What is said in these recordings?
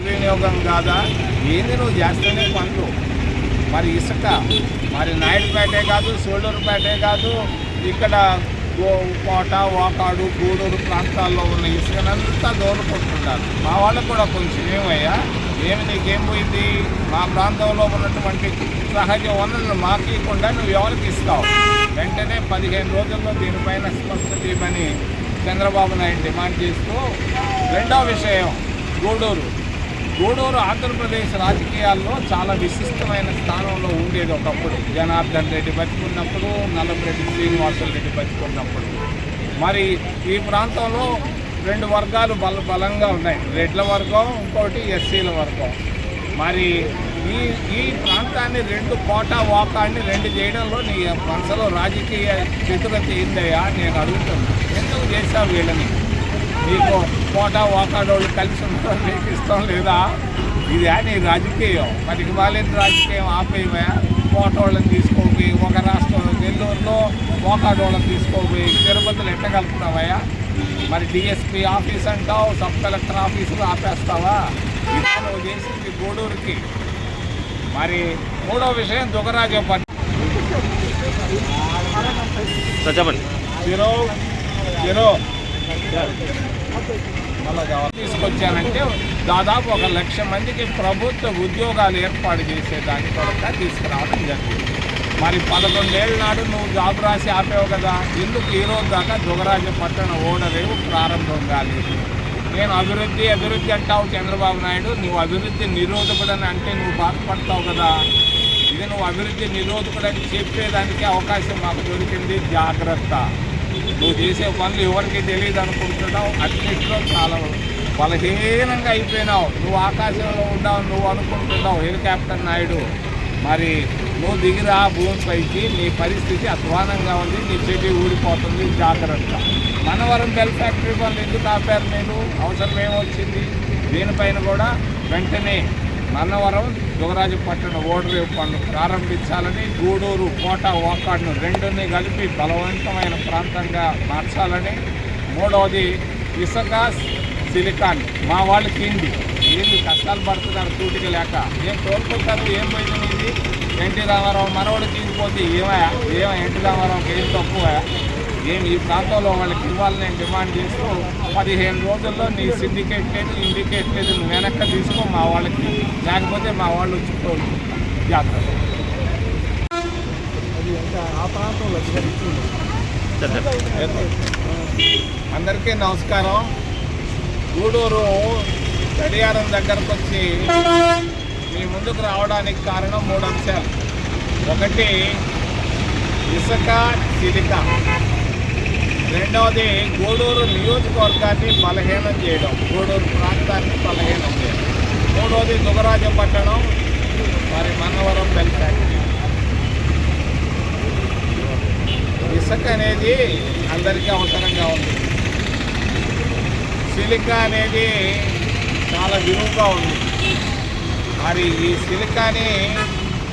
వినియోగం కాదా ఏంది నువ్వు చేస్తూనే పనులు. మరి ఇసుక మరి నాయుడుపేటే కాదు, సోలూరుపేటే కాదు, ఇక్కడ కోట, వాకాడు, గూడూరు ప్రాంతాల్లో ఉన్న ఇసుకనంతా దోలుకుంటున్నారు. మా వాళ్ళకు కూడా కొంచెం ఏమయ్యా, నీకేం పోయింది? మా ప్రాంతంలో ఉన్నటువంటి సహజ వనరులు మాకు ఇవ్వకుండా నువ్వు ఎవరికి ఇస్తావు? వెంటనే 15 రోజుల్లో దీనిపైన స్పష్టత ఇవ్వని చంద్రబాబు నాయుడు డిమాండ్ చేస్తూ, రెండో విషయం గూడూరు ఆంధ్రప్రదేశ్ రాజకీయాల్లో చాలా విశిష్టమైన స్థానంలో ఉండేది ఒకప్పుడు. జనార్దన్ రెడ్డి బతుకున్నప్పుడు, నల్లమిరెడ్డి శ్రీనివాసులరెడ్డి బతుకున్నప్పుడు. మరి ఈ ప్రాంతంలో 2 వర్గాలు బలంగా ఉన్నాయి. రెడ్ల వర్గం, ఇంకోటి ఎస్సీల వర్గం. మరి ఈ ప్రాంతాన్ని 2 కోట వాకాన్ని 2 చేయడంలో నీ మనసులో రాజకీయ చతురత ఏందయ్యా నేను అడుగుతున్నాను. ఎందుకు చేశావు వీళ్ళని? నీకు కోట వాకాడోళ్ళు కలిసి ఉండడం నీకు ఇష్టం లేదా? ఇది నీ రాజకీయం. మనకి వాళ్ళేంటి రాజకీయం ఆపేయమా? కోటోళ్ళని తీసుకోపోయి ఒక రాష్ట్రం నెల్లూరులో వాకాడోళ్ళని తీసుకోపోయి తిరుపతిలో ఎట్టగలుపుతావయ్యా? మరి డిఎస్పీ ఆఫీస్ అంటావు, సబ్ కలెక్టర్ ఆఫీసులు ఆపేస్తావా? ఇది నువ్వు చేసింది గూడూరుకి. మరి మూడో విషయం దుగరాజపట్నం తీసుకొచ్చానంటే దాదాపు 1,00,000 మందికి ప్రభుత్వ ఉద్యోగాలు ఏర్పాటు చేసేదాని కొరక తీసుకురావడం జరిగింది. మరి 11 ఏళ్ళ నాడు నువ్వు జాబ్ రాసి ఆపేవు కదా, ఎందుకు ఈరోజు దాకా దుగరాజపట్నం ఓడరేవు ప్రారంభం కాలేదు? నేను అభివృద్ధి అంటావు చంద్రబాబు నాయుడు, నువ్వు అభివృద్ధి నిరోధకుడని అంటే నువ్వు బాధపడతావు కదా. ఇది నువ్వు అభివృద్ధి నిరోధకుడని చెప్పేదానికి అవకాశం మాకు దొరికింది. జాగ్రత్త, నువ్వు చేసే పనులు ఎవరికి తెలియదు అనుకుంటున్నావు. అన్నింటిలో చాలా బలహీనంగా అయిపోయినావు. నువ్వు ఆకాశంలో ఉన్నావు నువ్వు అనుకుంటున్నావు, హెలికాప్టర్ నాయుడు. మరి నువ్వు దిగిరా భూమిపైకి, నీ పరిస్థితి అధ్వానంగా ఉంది, నీ చెడ్డి ఊడిపోతుంది. జాగ్రత్త. మనవరం బెల్ ఫ్యాక్టరీ పనులు ఎందుకు ఆపారు? నేను అవసరం ఏమొచ్చింది? దీనిపైన కూడా వెంటనే మన్నవరం దుగరాజపట్నం ఓడరేవు పనులు ప్రారంభించాలని, గూడూరు కోట వాకాడును 2ని కలిపి బలవంతమైన ప్రాంతంగా మార్చాలని. మూడవది ఇసుక సిలికాన్ మా వాళ్ళకి ఏంది కష్టాలు పడుతున్నారు కూటికి లేక. ఏం కోరుకుంటారు? ఏం పోయింది ఇది? ఎన్టీ రామారావు మనవడికి ఇంకోటి ఏమయ్యా? ఎన్టీ రామారావుకి ఏం తక్కువ? ఈ ప్రాంతంలో వాళ్ళకి ఇవ్వాలని నేను డిమాండ్ చేస్తూ 15 రోజుల్లో నీ సిండికేట్ లేదు, ఇండికేట్ లేదు, నువ్వు వెనక్కి తీసుకో మా వాళ్ళకి, లేకపోతే మా వాళ్ళు చుట్టూ జాగ్రత్త. అందరికీ నమస్కారం. గూడూరు గడియారం దగ్గరకు వచ్చి మీ ముందుకు రావడానికి కారణం 3 అంశాలు. ఒకటి ఇసుక సిలికా, రెండవది గూడూరు నియోజకవర్గాన్ని బలహీనం చేయడం, గూడూరు ప్రాంతాన్ని బలహీనం చేయడం, మూడవది దుగరాజపట్నం మరి మన్నవరం బెల్ ఫ్యాక్టరీ. ఇసుక అనేది అందరికీ అవసరంగా ఉంది. సిలికా అనేది చాలా విలువగా ఉంది. మరి ఈ సిలికాని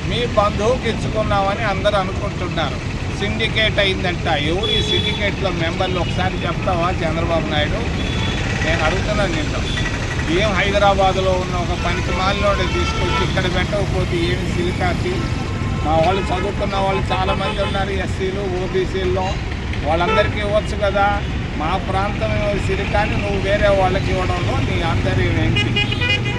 మీ బంధువుకి ఇచ్చుకున్నామని అందరూ అనుకుంటున్నారు. సిండికేట్ అయిందంట. ఎవరు ఈ సిండికేట్లో మెంబర్లు ఒకసారి చెప్తావా చంద్రబాబు నాయుడు? నేను అడుగుతున్నాను నిన్ను. ఏం హైదరాబాద్లో ఉన్న ఒక పనికి మాలినోడే తీసుకొచ్చి ఇక్కడ పెట్టకపోతే ఏమి సిలికాకి? మా వాళ్ళు చదువుకున్న వాళ్ళు చాలామంది ఉన్నారు, ఎస్సీలు ఓబీసీల్లో. వాళ్ళందరికీ ఇవ్వచ్చు కదా. మా ప్రాంతం సిరికాని నువ్వు వేరే వాళ్ళకి ఇవ్వడంలో నీ అందరి వెంటి.